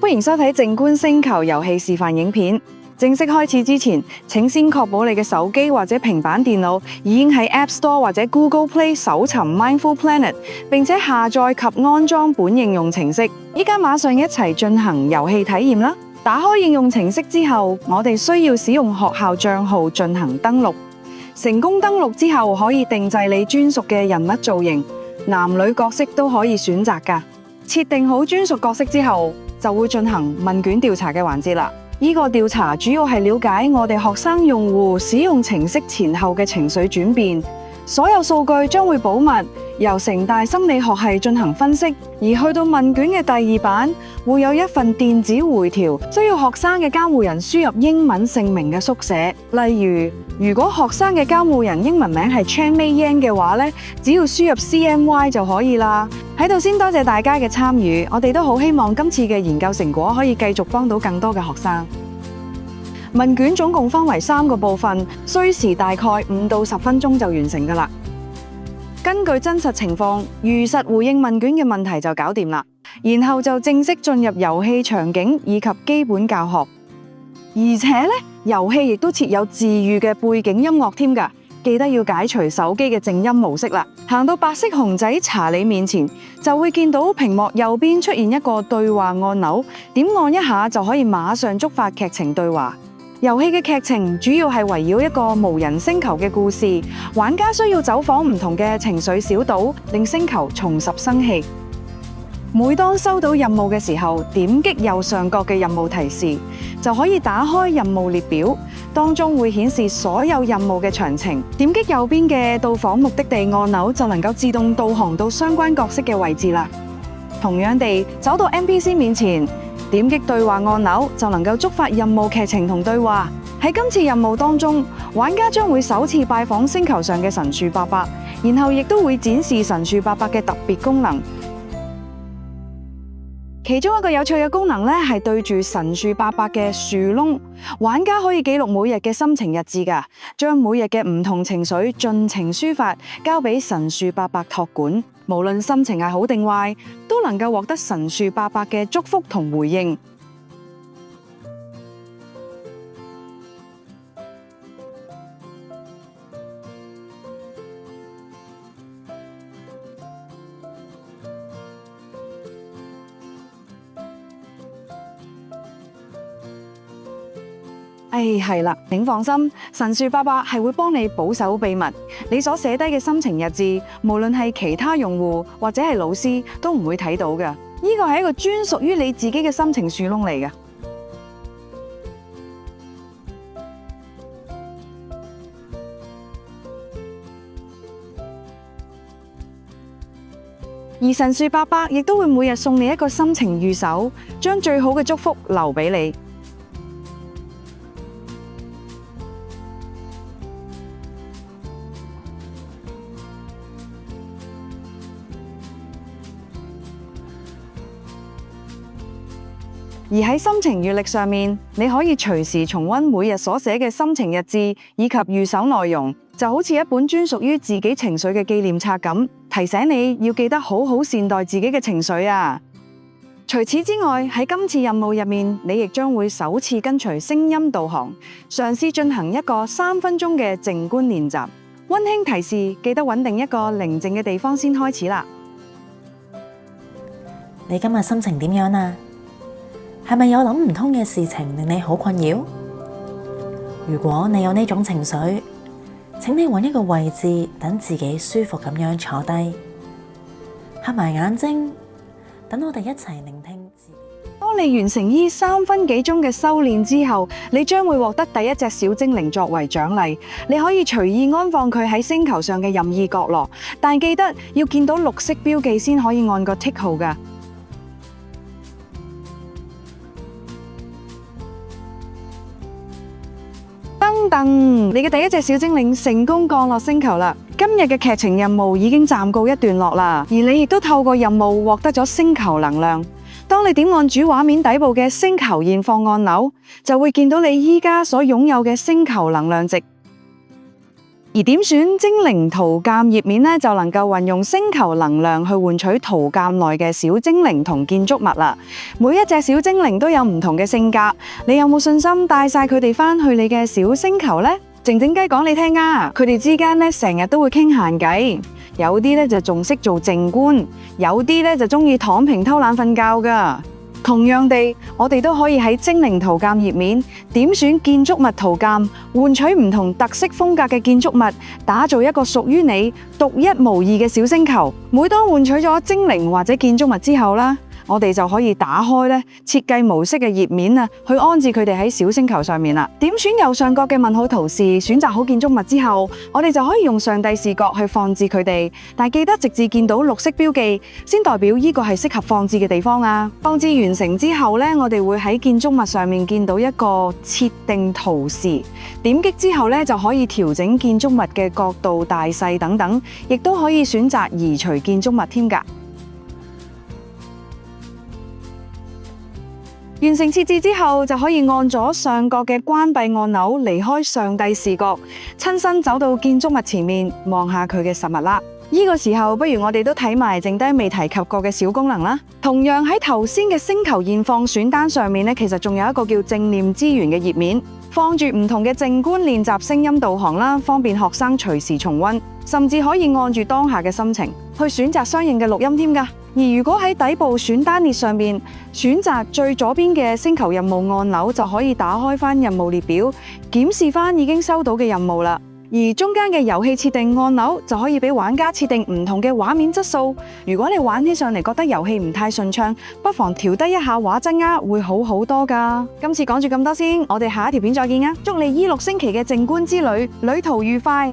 歡迎收睇靜觀星球遊戲示範影片。正式開始之前，請先確保你嘅手機或者平板電腦已經喺 App Store 或者 Google Play 搜尋 Mindful Planet， 並且下載及安裝本應用程式。依家馬上一齊進行遊戲體驗啦！打開應用程式之後，我哋需要使用學校帳號進行登錄。成功登錄之後，可以定製你專屬嘅人物造型，男女角色都可以選擇㗎。設定好專屬角色之後，就會進行問卷調查嘅環節啦。呢個調查主要係了解我哋學生用戶使用程式前後嘅情緒轉變，所有數據將會保密，由城大心理學系進行分析。而去到問卷嘅第二版，會有一份電子回條，需要學生嘅監護人輸入英文姓名嘅縮寫。例如，如果學生嘅監護人英文名係 Chan Mei Yan 嘅話咧，只要輸入 CMY 就可以啦。喺度先多謝大家嘅參與，我哋都好希望今次嘅研究成果可以繼續幫到更多嘅學生。問卷總共分為3個部分，需時大概5到10分鐘就完成㗎啦。根據真實情況，如實回應問卷嘅問題就搞掂啦。然後就正式進入遊戲場景以及基本教學，而且咧遊戲亦都設有治癒嘅背景音樂添㗎。記得要解除手機嘅靜音模式啦。行到白色熊仔查理面前，就會見到屏幕右邊出現一個對話按鈕，點按一下就可以馬上觸發劇情對話。遊戲嘅劇情主要係圍繞一個無人星球嘅故事，玩家需要走訪唔同嘅情緒小島，令星球重拾生氣。每當收到任務嘅時候，點擊右上角嘅任務提示，就可以打開任務列表，當中會顯示所有任務嘅詳情。點擊右邊嘅到訪目的地按鈕，就能夠自動導航到相關角色嘅位置啦。同樣地，走到 NPC 面前，點擊對話按鈕，就能夠觸發任務劇情同對話。喺今次任務當中，玩家將會首次拜訪星球上嘅神樹伯伯，然後亦都會展示神樹伯伯嘅特別功能。其中一個有趣嘅功能咧，係對住神樹伯伯嘅樹窿，玩家可以記錄每日嘅心情日誌㗎，將每日嘅唔同情緒盡情抒發，交俾神樹伯伯託管。無論心情係好定壞，都能夠獲得神樹伯伯嘅祝福同回應。係啦，請放心，神樹伯伯係會幫你保守秘密。你所寫低嘅心情日誌，無論係其他用戶或者係老師都唔會睇到㗎。呢個係一個專屬於你自己嘅心情樹窿嚟㗎。而神樹伯伯亦都會每日送你一個心情御守，將最好嘅祝福留俾你。而喺心情閱歷上面，你可以隨時重溫每日所寫嘅心情日誌以及御守內容，就好似一本專屬於自己情緒嘅紀念冊咁，提醒你要記得好好善待自己嘅情緒啊！除此之外，喺今次任務入面，你亦將會首次跟隨聲音導航，嘗試進行一個3分鐘嘅靜觀練習。溫馨提示：記得揾定一個寧靜嘅地方先開始啦。你今日心情點樣啊？係咪有諗唔通嘅事情令你好困擾？如果你有呢種情緒，請你揾一個位置，等自己舒服咁樣坐低，合埋眼睛，等我哋一齊聆聽自己。當你完成呢3分幾鐘嘅修煉之後，你將會獲得第一隻小精靈作為獎勵。你可以隨意安放佢喺星球上嘅任意角落，但記得要見到綠色標記先可以按個剔號㗎。噔噔，你嘅第一隻小精靈成功降落星球啦！今日嘅劇情任務已經暫告一段落啦，而你亦都透過任務獲得咗星球能量。當你點按主畫面底部嘅星球現況按鈕，就會見到你依家所擁有嘅星球能量值。而點選精靈圖鑑頁面咧，就能夠運用星球能量去換取圖鑑內嘅小精靈同建築物啦。每一隻小精靈都有唔同嘅性格，你有冇信心帶晒佢哋返去你嘅小星球呢？靜靜雞講你聽啊，佢哋之間咧成日都會傾閒偈，有啲咧就仲識做靜觀，有啲咧就中意躺平偷懶瞓覺噶。同樣地，我哋都可以喺精靈圖鑑頁面點選建築物圖鑑，換取唔同特色風格嘅建築物，打造一個屬於你獨一無二嘅小星球。每當換取咗精靈或者建築物之後啦，我哋就可以打開咧設計模式嘅頁面啊，去安置佢哋喺小星球上面啦。點選右上角嘅問號圖示，選擇好建築物之後，我哋就可以用上帝視角去放置佢哋。但記得直至見到綠色標記，先代表呢個係適合放置嘅地方啊。放置完成之後咧，我哋會喺建築物上面見到一個設定圖示，點擊之後咧就可以調整建築物嘅角度、大細等等，亦都可以選擇移除建築物添㗎。完成設置之後，就可以按咗上角嘅關閉按鈕離開上帝視角，親身走到建築物前面望下佢嘅實物啦。呢個時候，不如我哋都睇埋剩低未提及過嘅小功能啦。同樣喺頭先嘅星球現況選單上面咧，其實仲有一個叫正念資源嘅頁面，放住唔同嘅靜觀練習聲音導航啦，方便學生隨時重溫，甚至可以按住當下嘅心情去選擇相應嘅錄音添㗎。而如果喺底部選單列上面選擇最左邊嘅星球任務按鈕，就可以打開返任務列表，檢視返已經收到嘅任務啦。而中間嘅遊戲設定按鈕就可以俾玩家設定唔同嘅畫面質素。如果你玩起上嚟覺得遊戲唔太順暢，不妨調低一下畫質啊，會好好多㗎。今次講住咁多先，我哋下一條片再見啊！祝你E6星期嘅靜觀之旅旅途愉快。